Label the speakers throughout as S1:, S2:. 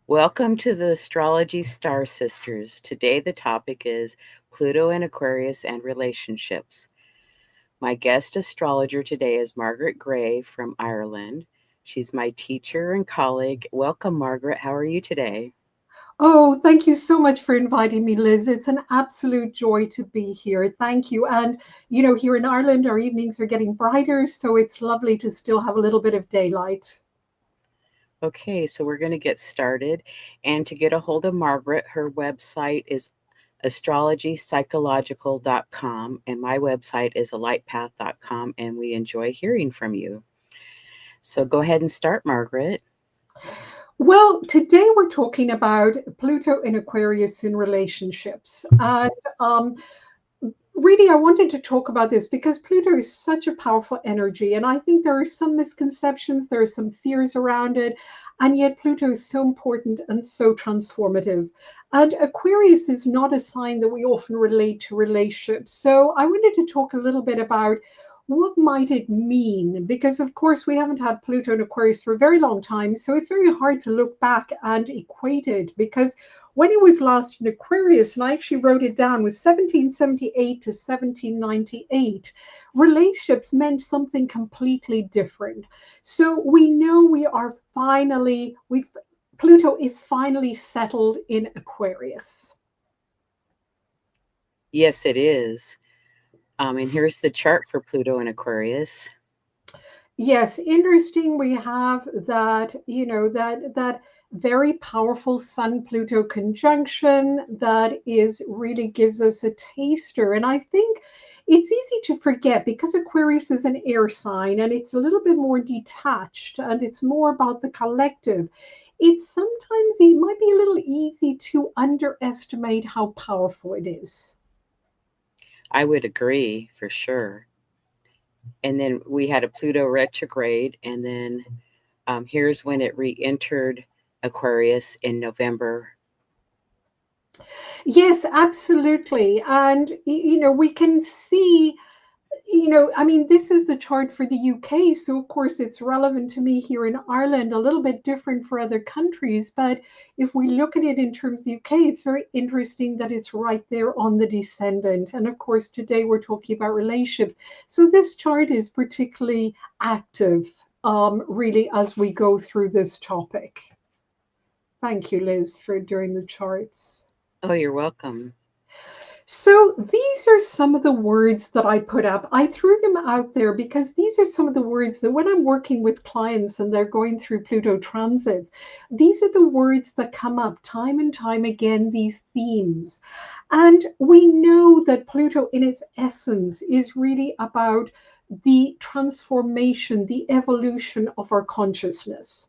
S1: Welcome to the Astrology Star Sisters. Today the topic is Pluto and Aquarius and relationships. My guest astrologer today is Margaret Gray from Ireland. She's my teacher and colleague. Welcome, Margaret. How are you today?
S2: Oh, thank you so much for inviting me, Liz. It's an absolute joy to be here. Thank you. And, here in Ireland, our evenings are getting brighter, so it's lovely to still have a little bit of daylight.
S1: Okay, so we're going to get started. And to get a hold of Margaret, her website is astrologypsychological.com, and my website is alightpath.com, and we enjoy hearing from you. So go ahead and start, Margaret.
S2: Well, today we're talking about Pluto in Aquarius in relationships. And really, I wanted to talk about this because Pluto is such a powerful energy. And I think there are some misconceptions, there are some fears around it. And yet, Pluto is so important and so transformative. And Aquarius is not a sign that we often relate to relationships. So I wanted to talk a little bit about what might it mean? Because, of course, we haven't had Pluto in Aquarius for a very long time. So it's very hard to look back and equate it because when it was last in Aquarius, and I actually wrote it down, was 1778 to 1798, relationships meant something completely different. So we know Pluto is finally settled in Aquarius.
S1: Yes, it is. And here's the chart for Pluto and Aquarius.
S2: Yes, interesting. We have that, that very powerful Sun Pluto conjunction that is really gives us a taster. And I think it's easy to forget because Aquarius is an air sign and it's a little bit more detached and it's more about the collective. It might be a little easy to underestimate how powerful it is.
S1: I would agree for sure. And then we had a Pluto retrograde, and then here's when it re-entered Aquarius in November.
S2: Yes, absolutely. And, we can see, I mean, this is the chart for the UK. So, of course, it's relevant to me here in Ireland, a little bit different for other countries. But if we look at it in terms of the UK, it's very interesting that it's right there on the descendant. And of course, today we're talking about relationships. So, this chart is particularly active, really, as we go through this topic. Thank you, Liz, for doing the charts.
S1: Oh, you're welcome.
S2: So these are some of the words that I put up. I threw them out there because these are some of the words that when I'm working with clients and they're going through Pluto transits, these are the words that come up time and time again, these themes. And we know that Pluto in its essence is really about the transformation, the evolution of our consciousness.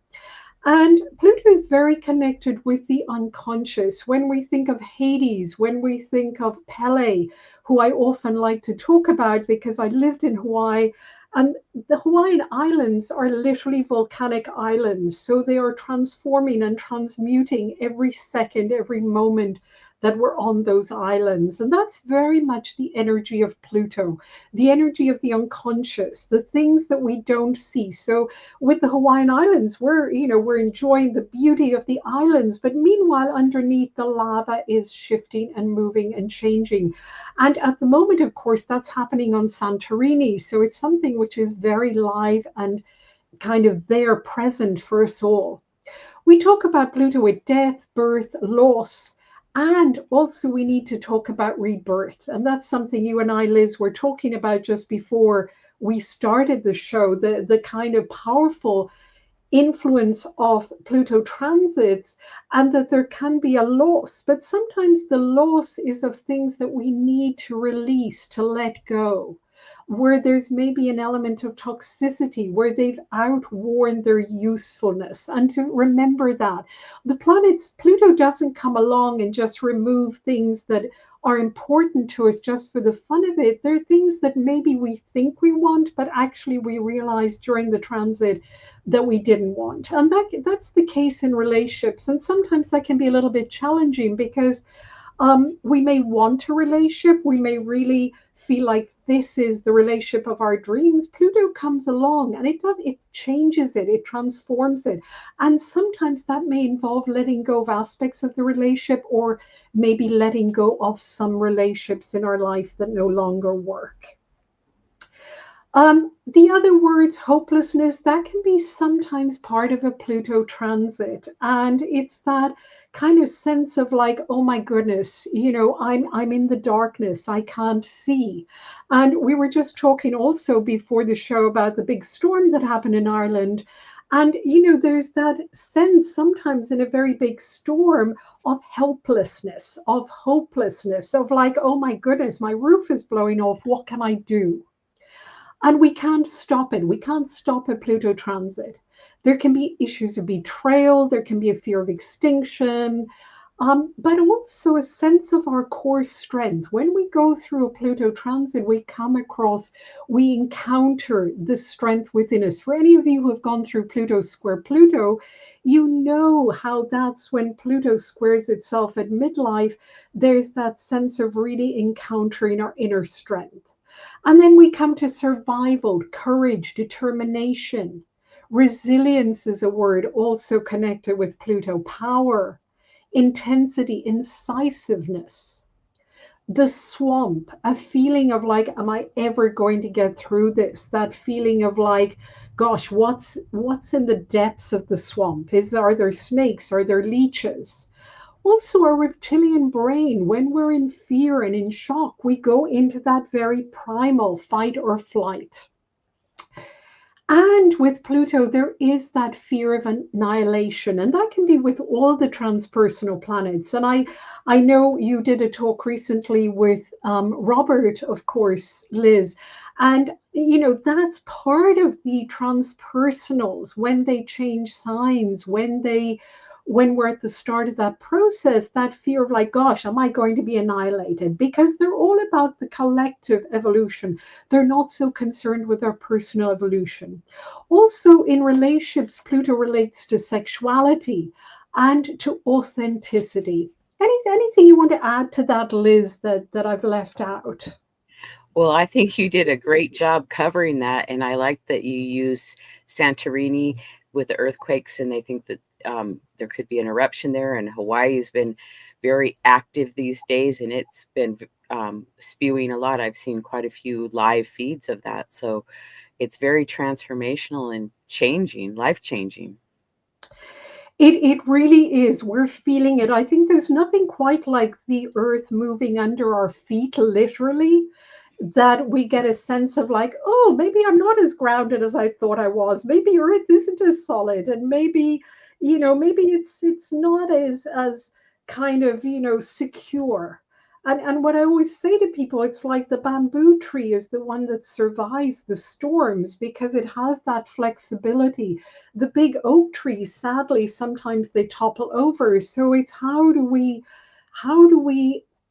S2: And Pluto is very connected with the unconscious. When we think of Hades, when we think of Pele, who I often like to talk about because I lived in Hawaii, and the Hawaiian Islands are literally volcanic islands. So they are transforming and transmuting every second, every moment that we're on those islands. And that's very much the energy of Pluto, the energy of the unconscious, the things that we don't see. So with the Hawaiian Islands, we're enjoying the beauty of the islands, but meanwhile, underneath the lava is shifting and moving and changing. And at the moment, of course, that's happening on Santorini. So it's something which is very live and kind of there present for us all. We talk about Pluto with death, birth, loss. And also, we need to talk about rebirth. And that's something you and I, Liz, were talking about just before we started the show, the kind of powerful influence of Pluto transits, and that there can be a loss. But sometimes the loss is of things that we need to release, to let go, where there's maybe an element of toxicity, where they've outworn their usefulness. And to remember that the planets, Pluto doesn't come along and just remove things that are important to us just for the fun of it. There are things that maybe we think we want, but actually we realize during the transit that we didn't want. And that's the case in relationships. And sometimes that can be a little bit challenging because We may want a relationship. We may really feel like this is the relationship of our dreams. Pluto comes along and it changes it, it transforms it. And sometimes that may involve letting go of aspects of the relationship, or maybe letting go of some relationships in our life that no longer work. The other words, hopelessness, that can be sometimes part of a Pluto transit. And it's that kind of sense of like, oh my goodness, I'm in the darkness, I can't see. And we were just talking also before the show about the big storm that happened in Ireland. And, there's that sense sometimes in a very big storm of helplessness, of hopelessness, of like, oh my goodness, my roof is blowing off. What can I do? And we can't stop it. We can't stop a Pluto transit. There can be issues of betrayal, there can be a fear of extinction, but also a sense of our core strength. When we go through a Pluto transit, we encounter the strength within us. For any of you who have gone through Pluto square Pluto, you know how that's when Pluto squares itself at midlife, there's that sense of really encountering our inner strength. And then we come to survival, courage, determination. Resilience is a word also connected with Pluto. Power, intensity, incisiveness. The swamp, a feeling of like, am I ever going to get through this? That feeling of like, gosh, what's in the depths of the swamp? Are there snakes? Are there leeches? Also, our reptilian brain, when we're in fear and in shock, we go into that very primal fight or flight. And with Pluto, there is that fear of annihilation, and that can be with all the transpersonal planets. And I know you did a talk recently with Robert, of course, Liz, and that's part of the transpersonals when they change signs, when we're at the start of that process, that fear of like, gosh, am I going to be annihilated? Because they're all about the collective evolution. They're not so concerned with our personal evolution. Also, in relationships, Pluto relates to sexuality and to authenticity. Anything you want to add to that, Liz, that I've left out?
S1: Well, I think you did a great job covering that, and I like that you use Santorini with the earthquakes, and they think that there could be an eruption there, and Hawaii's been very active these days, and it's been spewing a lot. I've seen quite a few live feeds of that, so it's very transformational and changing, life-changing.
S2: It really is. We're feeling it. I think there's nothing quite like the earth moving under our feet, literally, that we get a sense of like, oh, maybe I'm not as grounded as I thought I was. Maybe Earth isn't as solid, and maybe it's not as kind of secure. And what I always say to people, it's like the bamboo tree is the one that survives the storms because it has that flexibility. The big oak trees, sadly, sometimes they topple over. So it's how do we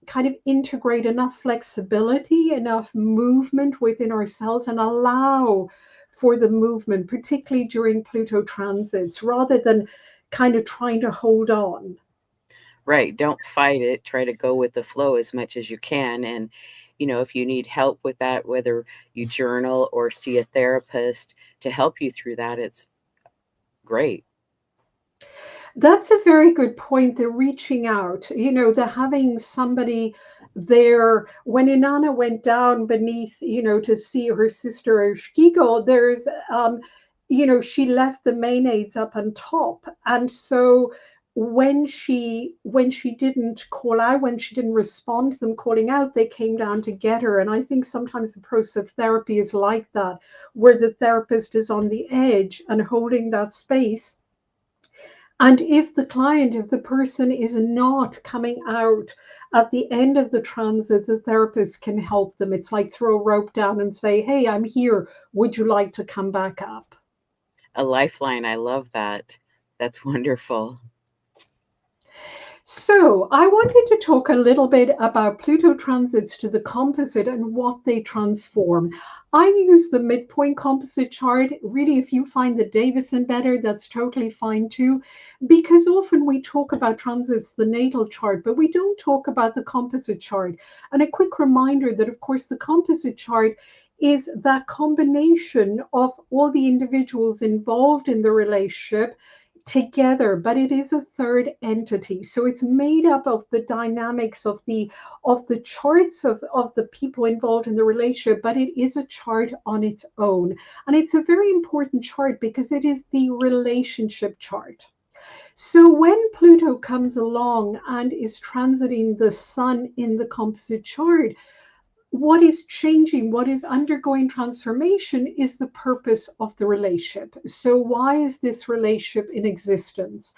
S2: kind of integrate enough flexibility, enough movement within ourselves, and allow for the movement, particularly during Pluto transits, rather than kind of trying to hold on.
S1: Right. Don't fight it. Try to go with the flow as much as you can. And, if you need help with that, whether you journal or see a therapist to help you through that, it's great.
S2: That's a very good point. The reaching out, the having somebody there. When Inanna went down beneath, to see her sister Shkigo, she left the mayonnaise up on top. And so when she didn't call out, when she didn't respond to them calling out, they came down to get her. And I think sometimes the process of therapy is like that, where the therapist is on the edge and holding that space. And if the person is not coming out at the end of the transit, the therapist can help them. It's like throw a rope down and say, hey, I'm here. Would you like to come back up?
S1: A lifeline. I love that. That's wonderful.
S2: So, I wanted to talk a little bit about Pluto transits to the composite and what they transform. I use the midpoint composite chart. Really, if you find the Davison better, that's totally fine too, because often we talk about transits, the natal chart, but we don't talk about the composite chart. And a quick reminder that, of course, the composite chart is that combination of all the individuals involved in the relationship together, but it is a third entity. So it's made up of the dynamics of the charts of the people involved in the relationship, but it is a chart on its own. And it's a very important chart because it is the relationship chart. So when Pluto comes along and is transiting the sun in the composite chart, what is changing, what is undergoing transformation is the purpose of the relationship. So, why is this relationship in existence?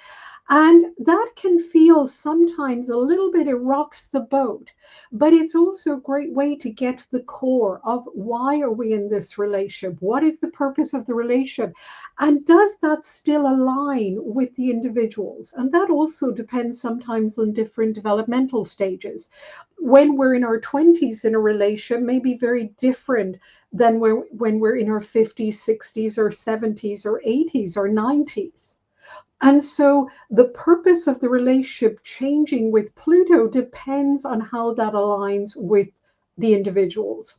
S2: And that can feel sometimes a little bit, it rocks the boat, but it's also a great way to get to the core of why are we in this relationship? What is the purpose of the relationship? And does that still align with the individuals? And that also depends sometimes on different developmental stages. When we're in our 20s in a relationship may be very different than when we're in our 50s, 60s, or 70s, or 80s, or 90s. And so the purpose of the relationship changing with Pluto depends on how that aligns with the individuals.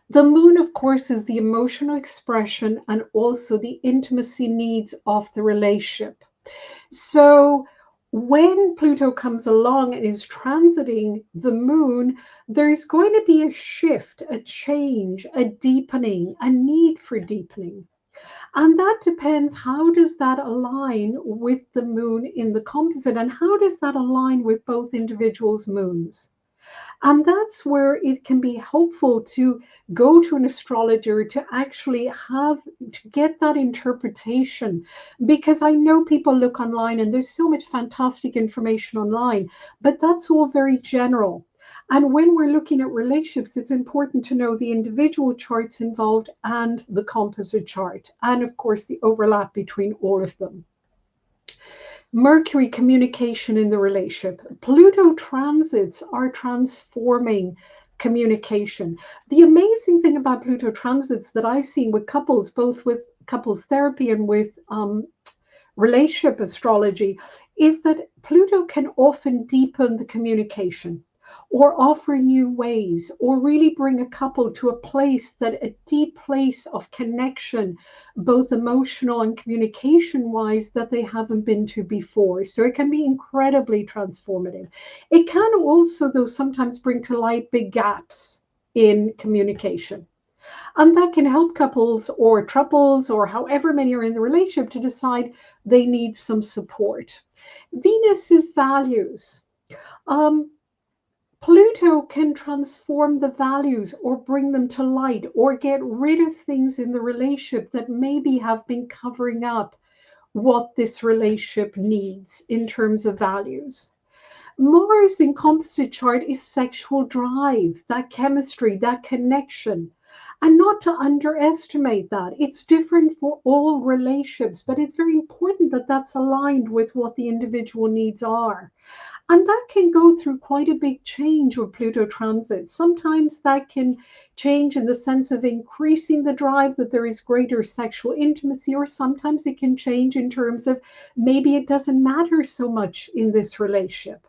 S2: The moon, of course, is the emotional expression and also the intimacy needs of the relationship. So when Pluto comes along and is transiting the moon, there's going to be a shift, a change, a deepening, a need for deepening. And that depends, how does that align with the moon in the composite, and how does that align with both individuals' moons? And that's where it can be helpful to go to an astrologer to actually have to get that interpretation. Because I know people look online and there's so much fantastic information online, but that's all very general. And when we're looking at relationships, it's important to know the individual charts involved and the composite chart, and of course, the overlap between all of them. Mercury, communication in the relationship. Pluto transits are transforming communication. The amazing thing about Pluto transits that I've seen with couples, both with couples therapy and with relationship astrology, is that Pluto can often deepen the communication or offer new ways or really bring a couple to a place, that a deep place of connection, both emotional and communication wise, that they haven't been to before. So it can be incredibly transformative. It can also, though, sometimes bring to light big gaps in communication. And that can help couples or triples or however many are in the relationship to decide they need some support. Venus is values. Um, Pluto can transform the values or bring them to light or get rid of things in the relationship that maybe have been covering up what this relationship needs in terms of values. Mars in composite chart is sexual drive, that chemistry, that connection. And not to underestimate that. It's different for all relationships, but it's very important that that's aligned with what the individual needs are. And that can go through quite a big change with Pluto transit. Sometimes that can change in the sense of increasing the drive, that there is greater sexual intimacy, or sometimes it can change in terms of maybe it doesn't matter so much in this relationship.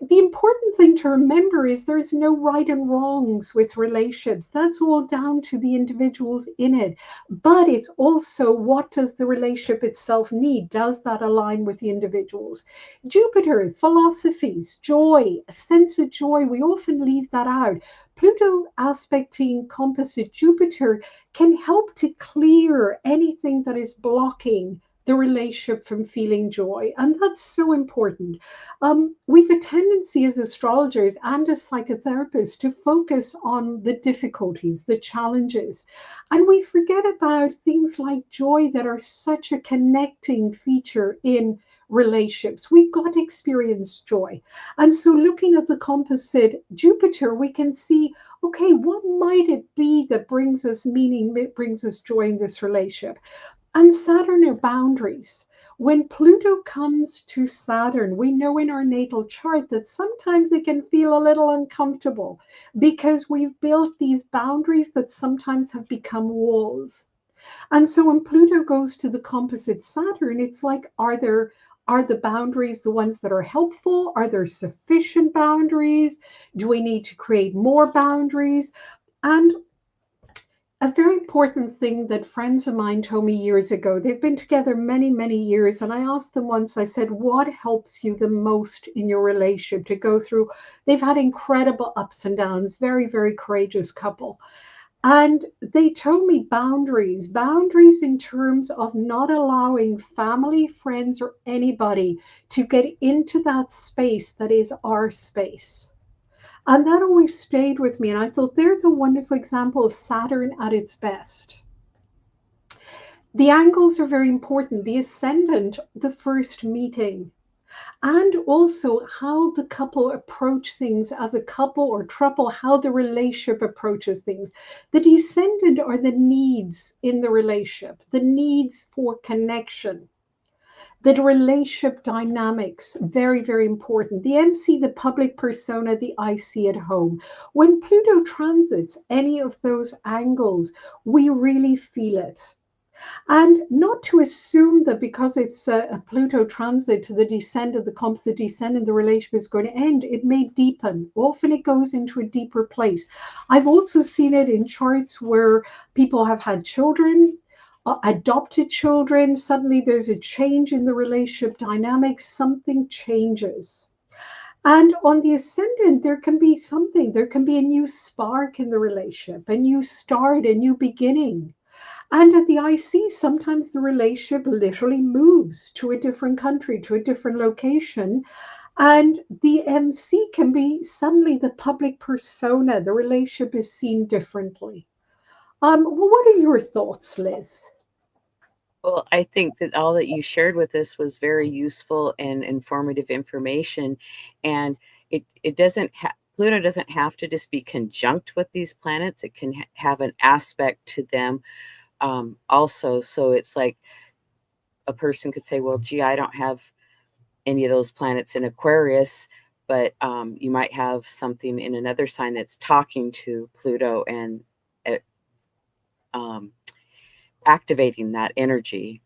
S2: The important thing to remember is there's no right and wrongs with relationships. That's all down to the individuals in it. But it's also, what does the relationship itself need? Does that align with the individuals? Jupiter, philosophies, joy, a sense of joy. We often leave that out. Pluto aspecting composite Jupiter can help to clear anything that is blocking the relationship from feeling joy. And that's so important. We've a tendency as astrologers and as psychotherapists to focus on the difficulties, the challenges, and we forget about things like joy that are such a connecting feature in relationships. We've got to experience joy. And so looking at the composite Jupiter, we can see, okay, what might it be that brings us meaning, that brings us joy in this relationship? And Saturn are boundaries. When Pluto comes to Saturn, we know in our natal chart that sometimes it can feel a little uncomfortable because we've built these boundaries that sometimes have become walls. And so when Pluto goes to the composite Saturn, it's like, are the boundaries the ones that are helpful? Are there sufficient boundaries? Do we need to create more boundaries? And a very important thing that friends of mine told me years ago, they've been together many, many years. And I asked them once, I said, what helps you the most in your relationship to go through? They've had incredible ups and downs, very, very courageous couple. And they told me boundaries in terms of not allowing family, friends, or anybody to get into that space that is our space. And that always stayed with me. And I thought there's a wonderful example of Saturn at its best. The angles are very important. The ascendant, the first meeting, and also how the couple approach things as a couple or trouble, how the relationship approaches things. The descendant are the needs in the relationship, the needs for connection. The relationship dynamics, very, very important. The MC, the public persona, the IC at home. When Pluto transits any of those angles, we really feel it. And not to assume that because it's a Pluto transit to the descendant, the composite descendant, the relationship is going to end. It may deepen. Often it goes into a deeper place. I've also seen it in charts where people have had children, adopted children. Suddenly there's a change in the relationship dynamics. Something changes. And on the ascendant, there can be something. There can be a new spark in the relationship, a new start, a new beginning. And at the IC, sometimes the relationship literally moves to a different country, to a different location. And the MC can be suddenly the public persona. The relationship is seen differently. What are your thoughts, Liz?
S1: Well, I think that all that you shared with us was very useful and informative information. And it doesn't Pluto doesn't have to just be conjunct with these planets. It can have an aspect to them also. So it's like a person could say, well, gee, I don't have any of those planets in Aquarius, but you might have something in another sign that's talking to Pluto and uh, um, activating that energy.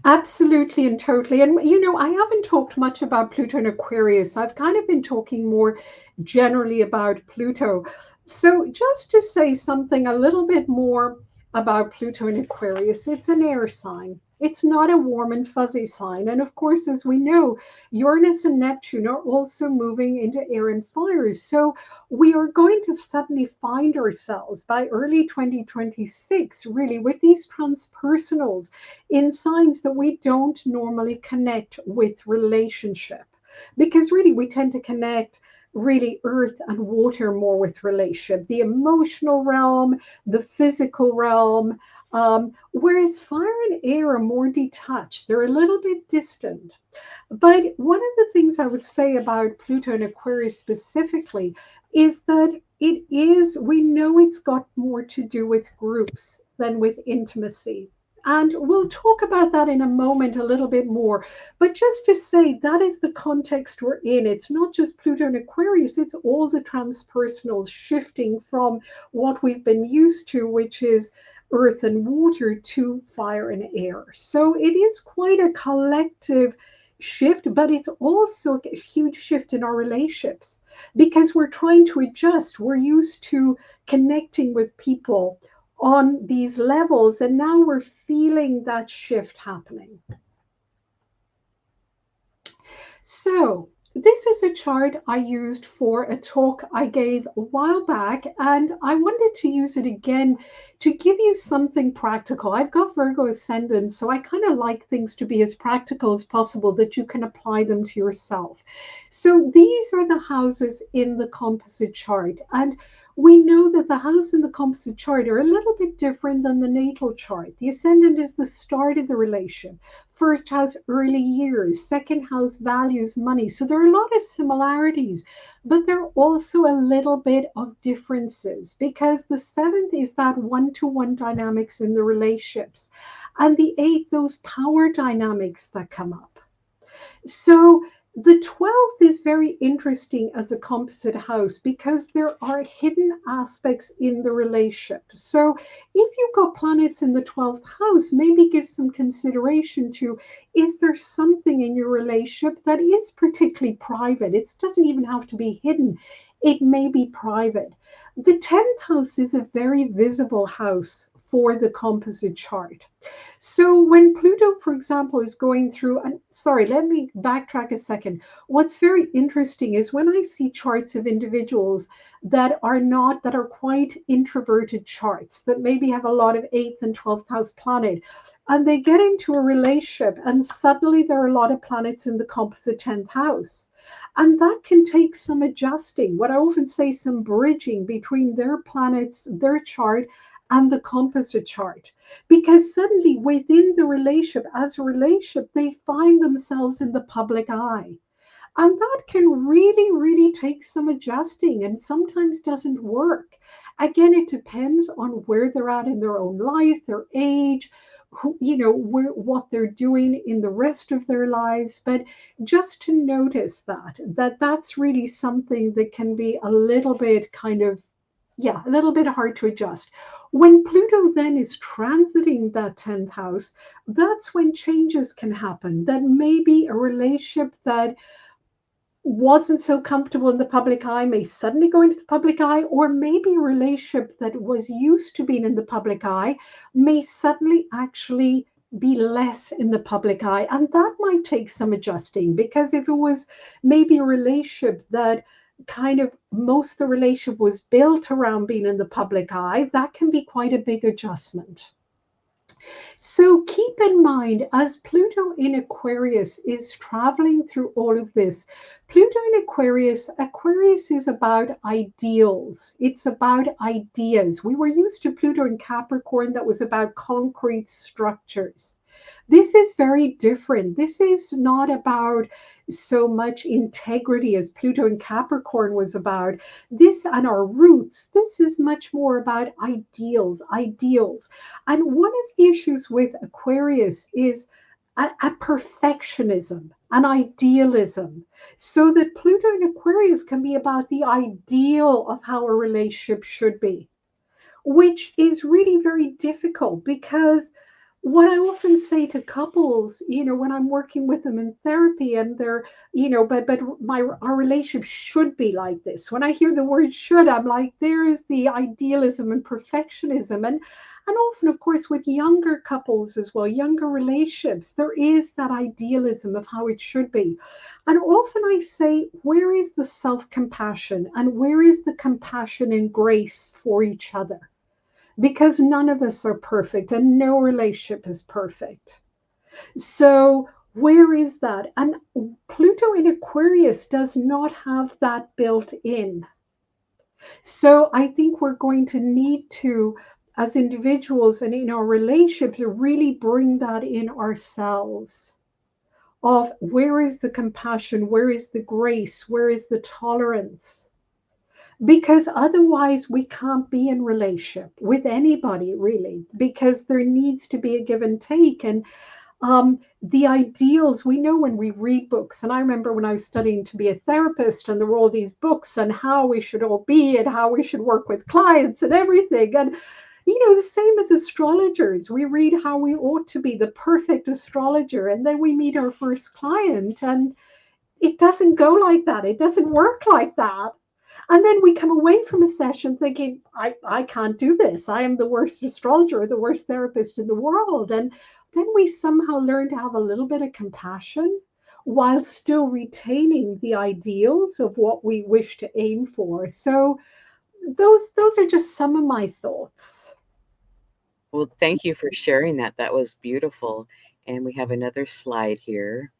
S2: Absolutely and totally. And, you know, I haven't talked much about Pluto and Aquarius. I've kind of been talking more generally about Pluto. So, just to say something a little bit more about Pluto and Aquarius, it's an air sign. It's not a warm and fuzzy sign. And of course, as we know, Uranus and Neptune are also moving into air and fires. So we are going to suddenly find ourselves by early 2026, really, with these transpersonals in signs that we don't normally connect with relationship. Because really, we tend to connect really earth and water more with relationship, the emotional realm, the physical realm. Whereas fire and air are more detached, they're a little bit distant. But one of the things I would say about Pluto and Aquarius specifically is that we know it's got more to do with groups than with intimacy. And we'll talk about that in a moment a little bit more. But just to say, that is the context we're in. It's not just Pluto and Aquarius, it's all the transpersonals shifting from what we've been used to, which is earth and water, to fire and air. So it is quite a collective shift, but it's also a huge shift in our relationships because we're trying to adjust. We're used to connecting with people on these levels, and now we're feeling that shift happening. So this is a chart I used for a talk I gave a while back, and I wanted to use it again to give you something practical. I've got Virgo ascendant, so I kind of like things to be as practical as possible that you can apply them to yourself. So these are the houses in the composite chart, and we know that the houses in the composite chart are a little bit different than the natal chart. The ascendant is the start of the relation, First house, early years. Second house, values, money. So there are a lot of similarities, but there are also a little bit of differences because the seventh is that one-to-one dynamics in the relationships, and the eighth, those power dynamics that come up. So the 12th is very interesting as a composite house because there are hidden aspects in the relationship. So if you've got planets in the 12th house, maybe give some consideration to, is there something in your relationship that is particularly private? It doesn't even have to be hidden. It may be private. The 10th house is a very visible house for the composite chart. So when Pluto, for example, is going through, and sorry, let me backtrack a second. What's very interesting is when I see charts of individuals that are not, that are quite introverted charts, that maybe have a lot of 8th and 12th house planet, and they get into a relationship, and suddenly there are a lot of planets in the composite 10th house. And that can take some adjusting. What I often say, some bridging between their planets, their chart, and the composite chart, because suddenly within the relationship, as a relationship, they find themselves in the public eye. And that can really, really take some adjusting and sometimes doesn't work. Again, it depends on where they're at in their own life, their age, who, what they're doing in the rest of their lives. But just to notice that that's really something that can be a little bit kind of, yeah, a little bit hard to adjust. When Pluto then is transiting that 10th house, that's when changes can happen. That maybe a relationship that wasn't so comfortable in the public eye may suddenly go into the public eye, or maybe a relationship that was used to being in the public eye may suddenly actually be less in the public eye. And that might take some adjusting, because if it was maybe a relationship that kind of most of the relationship was built around being in the public eye, that can be quite a big adjustment. So keep in mind, as Pluto in Aquarius is traveling through all of this, Pluto in Aquarius, Aquarius is about ideals. It's about ideas. We were used to Pluto in Capricorn that was about concrete structures. This is very different. This is not about so much integrity as Pluto in Capricorn was about. This and our roots, this is much more about ideals, ideals. And one of the issues with Aquarius is a perfectionism, an idealism. So that Pluto in Aquarius can be about the ideal of how a relationship should be, which is really very difficult because what I often say to couples, when I'm working with them in therapy and they're, but our relationship should be like this. When I hear the word should, I'm like, there is the idealism and perfectionism. And often, of course, with younger couples as well, younger relationships, there is that idealism of how it should be. And often I say, where is the self-compassion and where is the compassion and grace for each other? Because none of us are perfect and no relationship is perfect. So where is that? And Pluto in Aquarius does not have that built in. So I think we're going to need to, as individuals and in our relationships, really bring that in ourselves, of where is the compassion, where is the grace, where is the tolerance? Because otherwise we can't be in relationship with anybody, really, because there needs to be a give and take. And the ideals, we know when we read books, and I remember when I was studying to be a therapist, and there were all these books on how we should all be and how we should work with clients and everything. And the same as astrologers, we read how we ought to be the perfect astrologer, and then we meet our first client and it doesn't go like that. It doesn't work like that. And then we come away from a session thinking, I can't do this. I am the worst astrologer, the worst therapist in the world. And then we somehow learn to have a little bit of compassion while still retaining the ideals of what we wish to aim for. So those are just some of my thoughts.
S1: Well, thank you for sharing that. That was beautiful. And we have another slide here.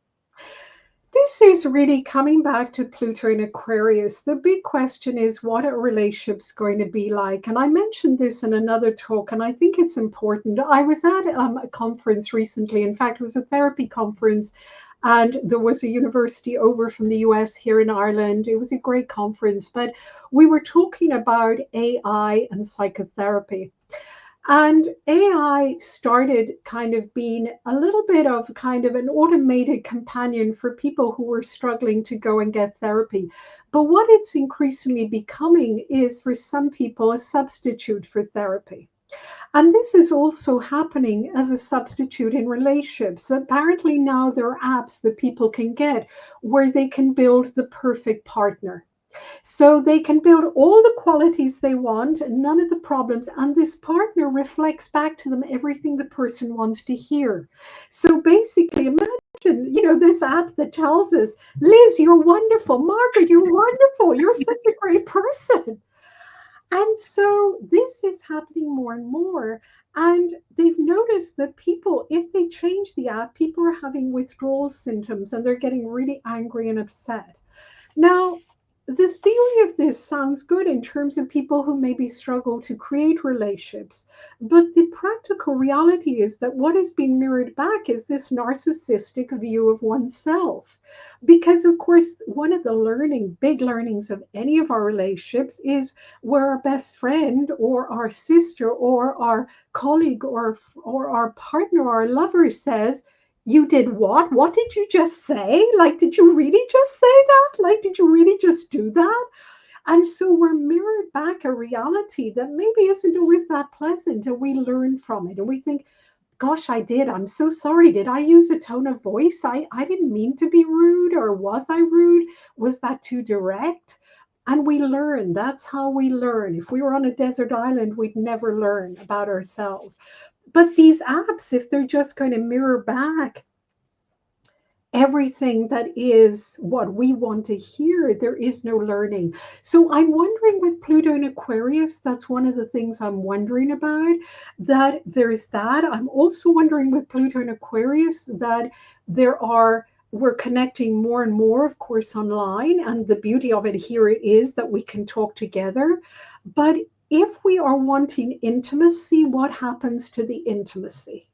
S2: this is really coming back to Pluto in Aquarius. The big question is, what are relationships going to be like? And I mentioned this in another talk, and I think it's important. I was at a conference recently. In fact, it was a therapy conference, and there was a university over from the US here in Ireland. It was a great conference, but we were talking about AI and psychotherapy. And AI started kind of being a little bit of kind of an automated companion for people who were struggling to go and get therapy. But what it's increasingly becoming is, for some people, a substitute for therapy. And this is also happening as a substitute in relationships. Apparently, now there are apps that people can get where they can build the perfect partner. So they can build all the qualities they want, none of the problems, and this partner reflects back to them everything the person wants to hear. So basically, imagine, this app that tells us, Liz, you're wonderful. Margaret, you're wonderful. You're such a great person. And so this is happening more and more. And they've noticed that people, if they change the app, people are having withdrawal symptoms and they're getting really angry and upset. Now, the theory of this sounds good in terms of people who maybe struggle to create relationships, but the practical reality is that what is being mirrored back is this narcissistic view of oneself. Because, of course, one of the big learnings of any of our relationships is where our best friend or our sister or our colleague or our partner or our lover says, you did what? What did you just say? Like, did you really just say that? Like, did you really just do that? And so we're mirrored back a reality that maybe isn't always that pleasant, and we learn from it. And we think, gosh, I did. I'm so sorry. Did I use a tone of voice? I didn't mean to be rude, or was I rude? Was that too direct? And we learn. That's how we learn. If we were on a desert island, we'd never learn about ourselves. But these apps, if they're just going to mirror back everything that is what we want to hear, there is no learning. So I'm wondering with Pluto in Aquarius, that's one of the things I'm wondering about, that there's that. I'm also wondering with Pluto in Aquarius that we're connecting more and more, of course, online. And the beauty of it here is that we can talk together. But if we are wanting intimacy, what happens to the intimacy?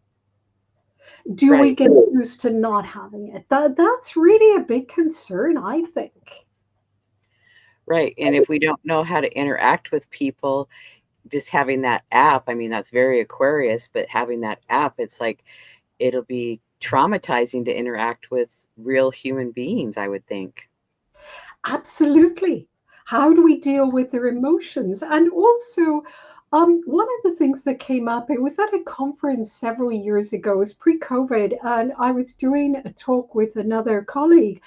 S2: Do we
S1: Right.
S2: get used to not having it? That's really a big concern, I think.
S1: Right. And if we don't know how to interact with people, just having that app, I mean, that's very Aquarius, but having that app, it's like it'll be traumatizing to interact with real human beings, I would think.
S2: Absolutely. How do we deal with their emotions? And also, one of the things that came up, it was at a conference several years ago, it was pre-COVID, and I was doing a talk with another colleague.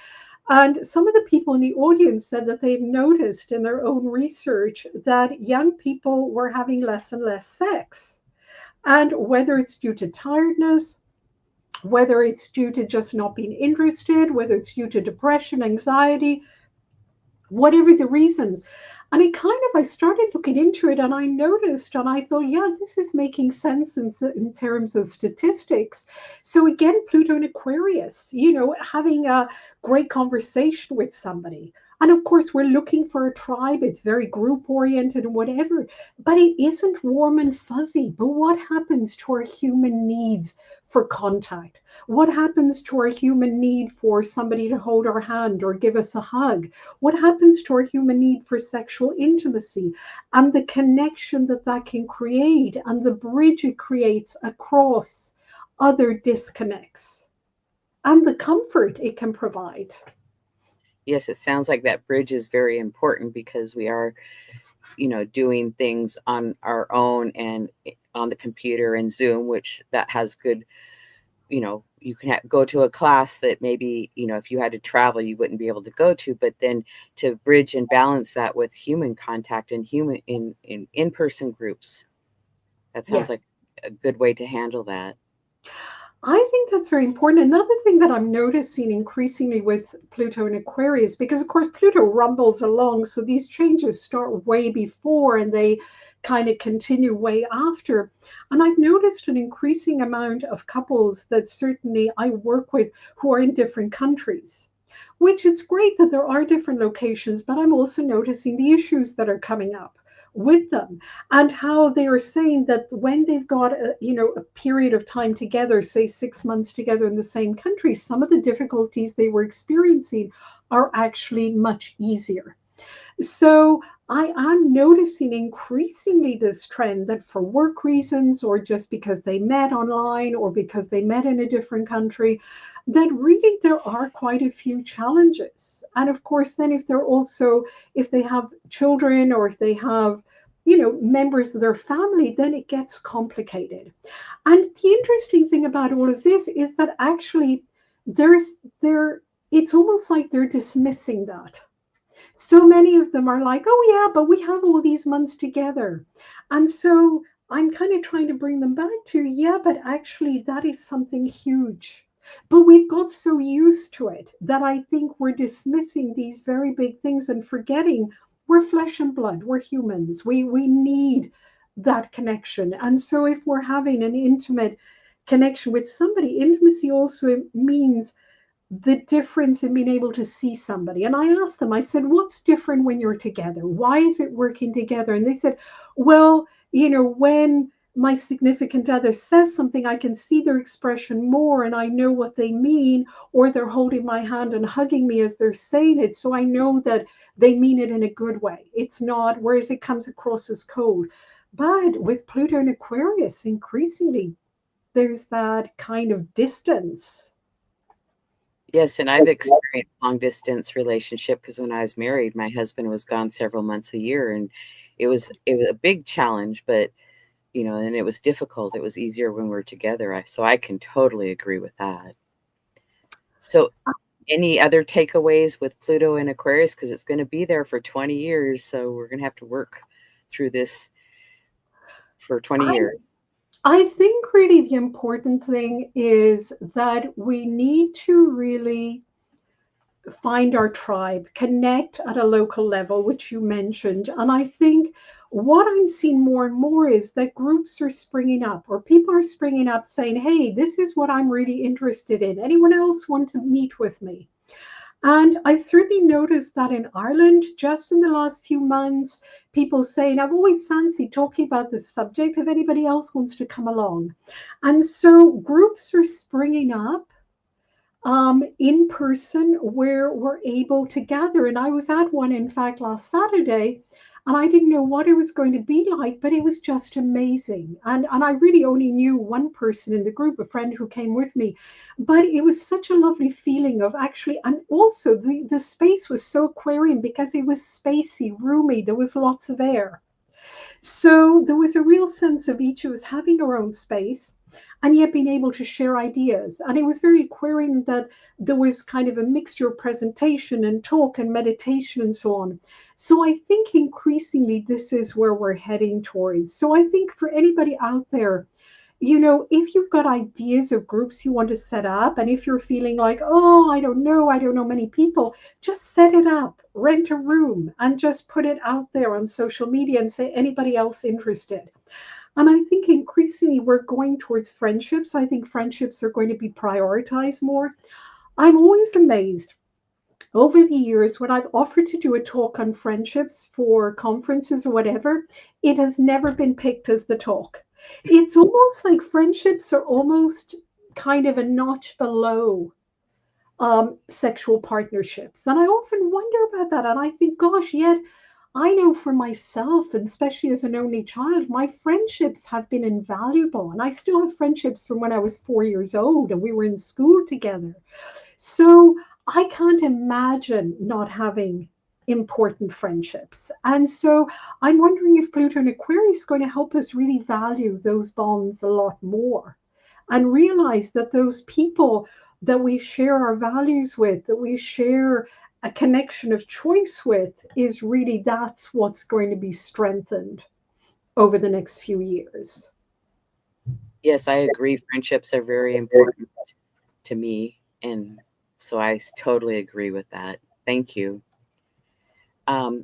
S2: And some of the people in the audience said that they've noticed in their own research that young people were having less and less sex. And whether it's due to tiredness, whether it's due to just not being interested, whether it's due to depression, anxiety, whatever the reasons. And I started looking into it and I noticed and I thought, yeah, this is making sense in terms of statistics. So again, Pluto and Aquarius, having a great conversation with somebody. And of course, we're looking for a tribe. It's very group oriented and whatever, but it isn't warm and fuzzy. But what happens to our human needs for contact? What happens to our human need for somebody to hold our hand or give us a hug? What happens to our human need for sexual intimacy and the connection that that can create and the bridge it creates across other disconnects and the comfort it can provide?
S1: Yes, it sounds like that bridge is very important because we are, doing things on our own and on the computer and Zoom, which that has good, you can go to a class that maybe, if you had to travel, you wouldn't be able to go to, but then to bridge and balance that with human contact and human in-person groups. That sounds
S2: Yes.
S1: like a good way to handle that.
S2: I think that's very important. Another thing that I'm noticing increasingly with Pluto and Aquarius, because of course Pluto rumbles along, so these changes start way before and they kind of continue way after. And I've noticed an increasing amount of couples that certainly I work with who are in different countries. which it's great that there are different locations, but I'm also noticing the issues that are coming up with them, and how they are saying that when they've got a period of time together, say 6 months together in the same country, some of the difficulties they were experiencing are actually much easier. So I am noticing increasingly this trend that for work reasons, or just because they met online, or because they met in a different country, that really there are quite a few challenges. And of course, then if they have children, or if they have members of their family, then it gets complicated. And the interesting thing about all of this is that actually it's almost like they're dismissing that. So many of them are like, oh yeah, but we have all these months together. And so I'm kind of trying to bring them back to, yeah, but actually that is something huge. But we've got so used to it that I think we're dismissing these very big things and forgetting we're flesh and blood, we're humans. We need that connection. And so if we're having an intimate connection with somebody, intimacy also means the difference in being able to see somebody. And I asked them, I said, what's different when you're together? Why is it working together? And they said, well, when my significant other says something, I can see their expression more and I know what they mean, or they're holding my hand and hugging me as they're saying it. So I know that they mean it in a good way. It's not, whereas it comes across as cold. But with Pluto and Aquarius, increasingly, there's that kind of distance.
S1: Yes, and I've experienced long distance relationship because when I was married, my husband was gone several months a year, and it was a big challenge, but and it was difficult. It was easier when we were together. So I can totally agree with that. So any other takeaways with Pluto and Aquarius? Because it's going to be there for 20 years, so we're going to have to work through this for 20 years.
S2: I think really the important thing is that we need to really find our tribe, connect at a local level, which you mentioned. And I think what I'm seeing more and more is that groups are springing up, or people are springing up saying, hey, this is what I'm really interested in. Anyone else want to meet with me? And I certainly noticed that in Ireland, just in the last few months, people saying, I've always fancied talking about this subject if anybody else wants to come along. And so groups are springing up in person where we're able to gather. And I was at one, in fact, last Saturday, and I didn't know what it was going to be like, but it was just amazing. And I really only knew one person in the group, a friend who came with me. But it was such a lovely feeling of actually, and also the space was so Aquarian because it was spacey, roomy, there was lots of air. So there was a real sense of each of us having our own space and yet being able to share ideas. And it was very Aquarian that there was kind of a mixture of presentation and talk and meditation and so on. So I think increasingly this is where we're heading towards. So I think for anybody out there, if you've got ideas of groups you want to set up, and if you're feeling like, oh, I don't know many people, just set it up, rent a room, and just put it out there on social media and say, anybody else interested? And I think increasingly we're going towards friendships. I think friendships are going to be prioritized more. I'm always amazed over the years when I've offered to do a talk on friendships for conferences or whatever, it has never been picked as the talk. It's almost like friendships are almost kind of a notch below sexual partnerships. And I often wonder about that. And I think, gosh, yet I know for myself, and especially as an only child, my friendships have been invaluable. And I still have friendships from when I was 4 years old and we were in school together. So I can't imagine not having important friendships. And so I'm wondering if Pluto and Aquarius is going to help us really value those bonds a lot more and realize that those people that we share our values with, that we share a connection of choice with, is really that's what's going to be strengthened over the next few years.
S1: Yes, I agree. Friendships are very important to me, and so I totally agree with that. Thank you.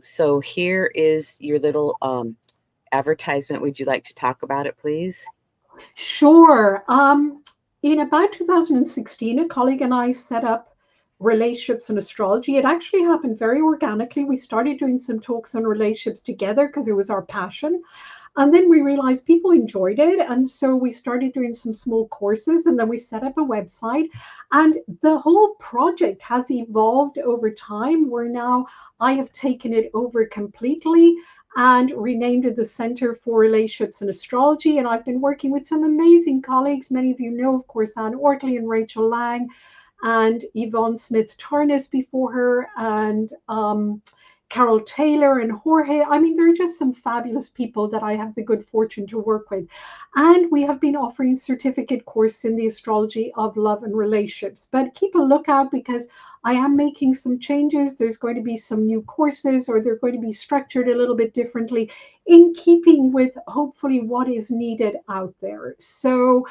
S1: So here is your little advertisement. Would you like to talk about it, please?
S2: Sure. In about 2016, a colleague and I set up relationships and astrology. It actually happened very organically. We started doing some talks on relationships together because it was our passion. And then we realized people enjoyed it. And so we started doing some small courses, and then we set up a website. And the whole project has evolved over time, where now I have taken it over completely and renamed it the Center for Relationships and Astrology. And I've been working with some amazing colleagues. Many of you know, of course, Anne Ortley and Rachel Lang and Yvonne Smith Tarnas before her, and Carol Taylor and Jorge. I mean, there are just some fabulous people that I have the good fortune to work with. And we have been offering certificate courses in the astrology of love and relationships. But keep a lookout, because I am making some changes. There's going to be some new courses, or they're going to be structured a little bit differently in keeping with hopefully what is needed out there. So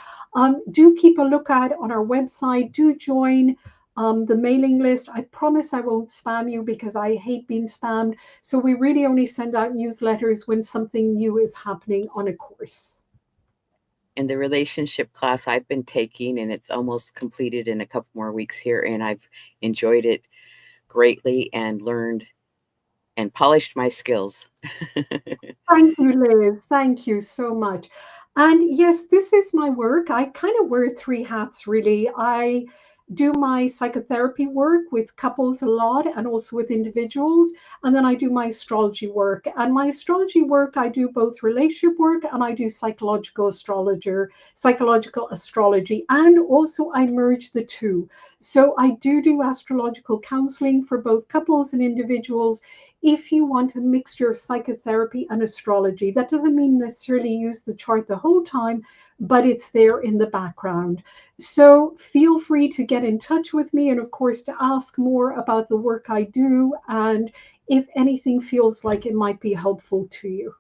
S2: do keep a lookout on our website. Do join the mailing list. I promise I won't spam you, because I hate being spammed. So we really only send out newsletters when something new is happening on a course.
S1: And the relationship class I've been taking, and it's almost completed in a couple more weeks here, and I've enjoyed it greatly and learned and polished my skills.
S2: Thank you, Liz. Thank you so much. And yes, this is my work. I kind of wear three hats, really. I do my psychotherapy work with couples a lot, and also with individuals. And then I do my astrology work. And my astrology work, I do both relationship work, and I do psychological astrology. And also I merge the two. So I do astrological counseling for both couples and individuals. If you want a mixture of psychotherapy and astrology, that doesn't mean necessarily use the chart the whole time, but it's there in the background. So feel free to get in touch with me, and of course to ask more about the work I do, and if anything feels like it might be helpful to you.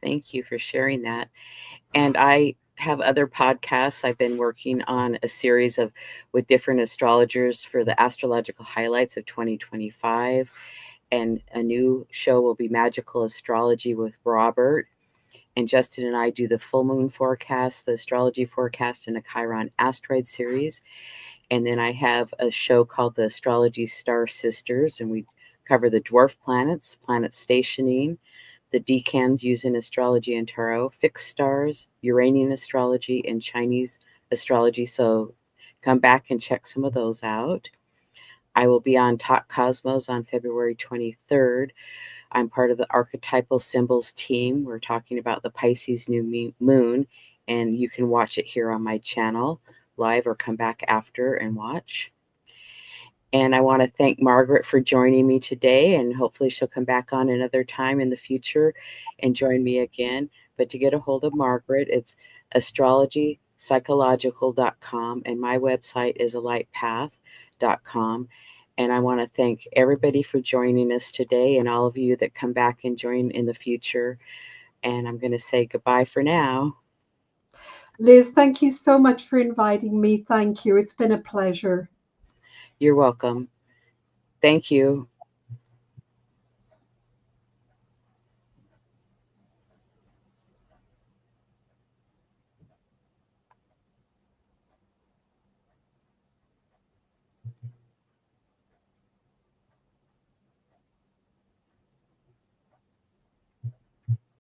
S1: Thank you for sharing that. And I have other podcasts. I've been working on a series of with different astrologers for the astrological highlights of 2025. And a new show will be Magical Astrology with Robert. And Justin and I do the full moon forecast, the astrology forecast, and a Chiron asteroid series. And then I have a show called the Astrology Star Sisters, and we cover the dwarf planets, planet stationing, the decans used in astrology and tarot, fixed stars, Uranian astrology, and Chinese astrology. So come back and check some of those out. I will be on Talk Cosmos on February 23rd. I'm part of the archetypal symbols team. We're talking about the Pisces new moon, and you can watch it here on my channel live, or come back after and watch. And I want to thank Margaret for joining me today, and hopefully she'll come back on another time in the future and join me again. But to get a hold of Margaret, it's astrologypsychological.com, and my website is alightpath.com. And I want to thank everybody for joining us today, and all of you that come back and join in the future. And I'm going to say goodbye for now.
S2: Liz, thank you so much for inviting me. Thank you. It's been a pleasure.
S1: You're welcome. Thank you.